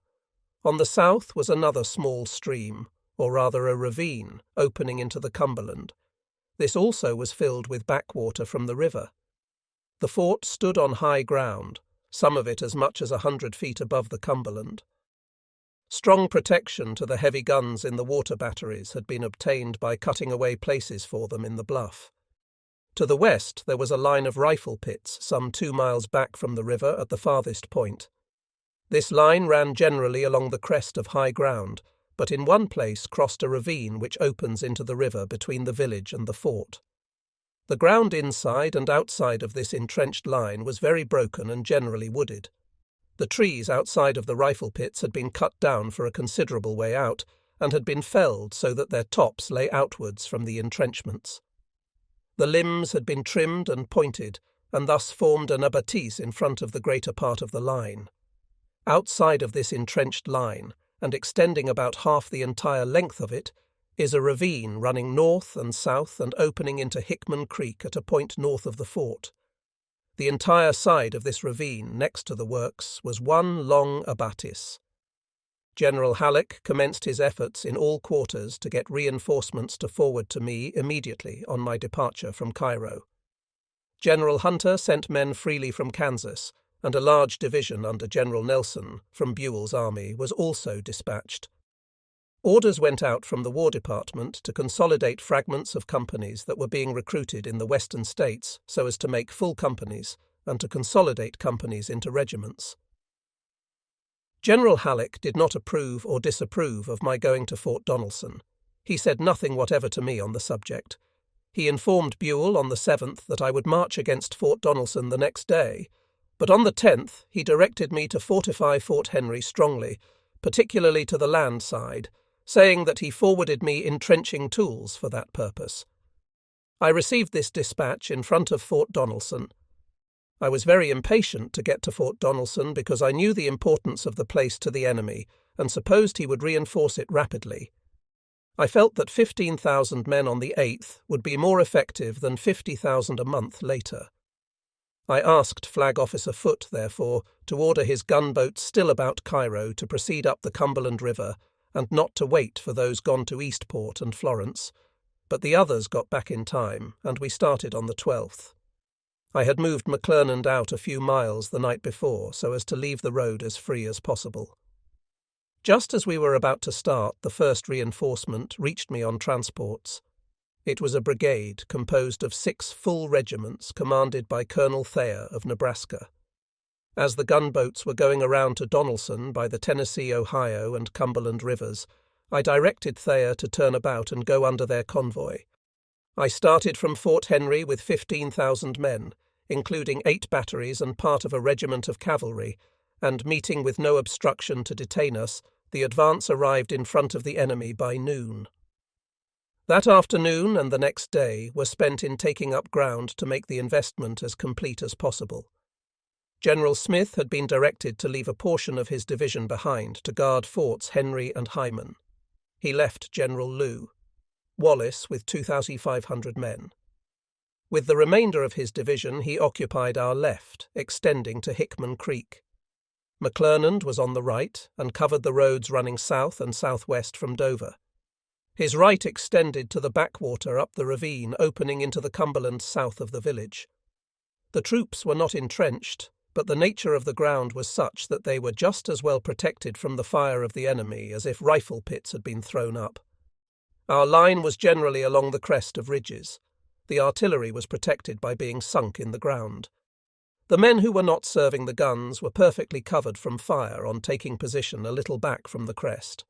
On the south was another small stream, or rather a ravine, opening into the Cumberland. This also was filled with backwater from the river. The fort stood on high ground, some of it as much as 100 feet above the Cumberland. Strong protection to the heavy guns in the water batteries had been obtained by cutting away places for them in the bluff. To the west there was a line of rifle pits some 2 miles back from the river at the farthest point. This line ran generally along the crest of high ground, but in one place crossed a ravine which opens into the river between the village and the fort. The ground inside and outside of this entrenched line was very broken and generally wooded. The trees outside of the rifle pits had been cut down for a considerable way out, and had been felled so that their tops lay outwards from the entrenchments. The limbs had been trimmed and pointed, and thus formed an abattis in front of the greater part of the line. Outside of this entrenched line, and extending about half the entire length of it, is a ravine running north and south and opening into Hickman Creek at a point north of the fort. The entire side of this ravine, next to the works, was one long abattis. General Halleck commenced his efforts in all quarters to get reinforcements to forward to me immediately on my departure from Cairo. General Hunter sent men freely from Kansas, and a large division under General Nelson from Buell's army was also dispatched. Orders went out from the War Department to consolidate fragments of companies that were being recruited in the western states so as to make full companies, and to consolidate companies into regiments. General Halleck did not approve or disapprove of my going to Fort Donelson. He said nothing whatever to me on the subject. He informed Buell on the 7th that I would march against Fort Donelson the next day, but on the 10th he directed me to fortify Fort Henry strongly, particularly to the land side, saying that he forwarded me entrenching tools for that purpose. I received this dispatch in front of Fort Donelson. I was very impatient to get to Fort Donelson because I knew the importance of the place to the enemy and supposed he would reinforce it rapidly. I felt that 15,000 men on the 8th would be more effective than 50,000 a month later. I asked Flag Officer Foote, therefore, to order his gunboats still about Cairo to proceed up the Cumberland River and not to wait for those gone to Eastport and Florence, but the others got back in time, and we started on the 12th. I had moved McClernand out a few miles the night before so as to leave the road as free as possible. Just as we were about to start, the first reinforcement reached me on transports. It was a brigade composed of 6 full regiments commanded by Colonel Thayer of Nebraska. As the gunboats were going around to Donelson by the Tennessee, Ohio, and Cumberland rivers, I directed Thayer to turn about and go under their convoy. I started from Fort Henry with 15,000 men, including 8 batteries and part of a regiment of cavalry, and meeting with no obstruction to detain us, the advance arrived in front of the enemy by noon. That afternoon and the next day were spent in taking up ground to make the investment as complete as possible. General Smith had been directed to leave a portion of his division behind to guard Forts Henry and Hyman. He left General Lew. Wallace with 2,500 men. With the remainder of his division he occupied our left, extending to Hickman Creek. McClernand was on the right and covered the roads running south and southwest from Dover. His right extended to the backwater up the ravine opening into the Cumberland south of the village. The troops were not entrenched, but the nature of the ground was such that they were just as well protected from the fire of the enemy as if rifle pits had been thrown up. Our line was generally along the crest of ridges. The artillery was protected by being sunk in the ground. The men who were not serving the guns were perfectly covered from fire on taking position a little back from the crest.